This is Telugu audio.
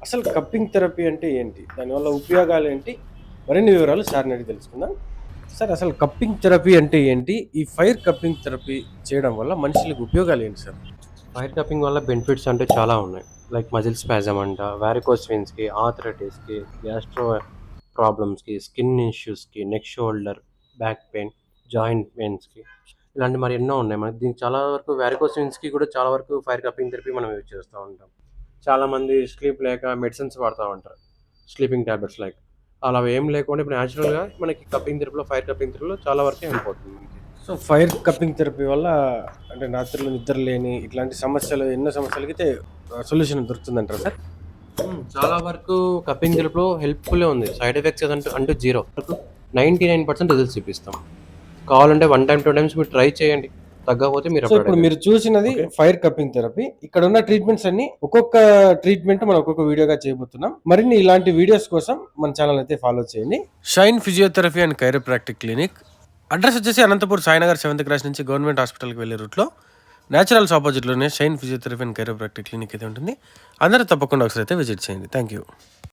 అసలు కప్పింగ్ థెరపీ అంటే ఏంటి? దానివల్ల ఉపయోగాలేంటి? మరిన్ని వివరాలు సార్‌ని అడిగి తెలుసుకుందాం. సార్ అసలు కప్పింగ్ థెరపీ అంటే ఏంటి? ఈ ఫైర్ కప్పింగ్ థెరపీ చేయడం వల్ల మనుషులకు ఉపయోగాలేంటి సార్? ఫైర్ కప్పింగ్ వల్ల బెనిఫిట్స్ అంటే చాలా ఉన్నాయి. లైక్ మజిల్ స్పాజమ్ అంట, వారికోస్ వెయిన్స్‌కి, ఆర్థరైటిస్‌కి, గ్యాస్ట్రో ప్రాబ్లమ్స్‌కి, స్కిన్ ఇష్యూస్‌కి, neck, shoulder, back pain, joint పెయిన్స్‌కి ఇలాంటి మరి ఎన్నో ఉన్నాయి. మనకి దీనికి చాలా వరకు వారికోస్ వెయిన్స్‌కి కూడా చాలా వరకు ఫైర్ కప్పింగ్ థెరపీ మనం యూజ్ చేస్తూ ఉంటాం. చాలామంది స్లీప్ లేక మెడిసిన్స్ వాడుతా ఉంటారు. Sleeping tablets like. అలా ఏం లేకుండా ఇప్పుడు న్యాచురల్‌గా మనకి కప్పింగ్ థెరపీలో, ఫైర్ కప్పింగ్ థెరపీలో చాలా వరకే వెళ్ళిపోతుంది మనకి. సో, ఫైర్ కప్పింగ్ థెరపీ వల్ల అంటే రాత్రిళ్ళు నిద్ర లేని ఇట్లాంటి సమస్యలు ఎన్నో సమస్యలకైతే సొల్యూషన్ దొరుకుతుందంటారా సార్? చాలా వరకు కప్పింగ్ థెరపీలో హెల్ప్‌ఫుల్లే ఉంది. సైడ్ ఎఫెక్ట్స్ అంటూ జీరో. 99% రిజల్ట్స్ చూపిస్తాం. కావాలంటే 1 టైమ్, 2 టైమ్స్ మీరు ట్రై చేయండి. తగ్గకపోతే మీరు సో, ఇప్పుడు మీరు చూసినది ఓకే. Fire cupping therapy. ఇక్కడున్న ట్రీట్మెంట్స్ అన్నీ ఒక్కొక్క ట్రీట్మెంట్ మనం ఒక్కొక్క వీడియోగా చేయబోతున్నాం. మరిన్ని ఇలాంటి వీడియోస్ కోసం మన ఛానల్ అయితే ఫాలో చేయండి. Shine physiotherapy and chiropractic clinic. Address వచ్చేసి అనంతపూర్ సాయినగర్ 7th క్రాస్ నుంచి గవర్నమెంట్ హాస్పిటల్కి వెళ్ళే రూట్లో న్యాచురల్స్ ఆపోజిట్లోనే Shine physiotherapy and chiropractic clinic అయితే ఉంటుంది. అందరూ తప్పకుండా ఒకసారి అయితే విజిట్ చేయండి. Thank you.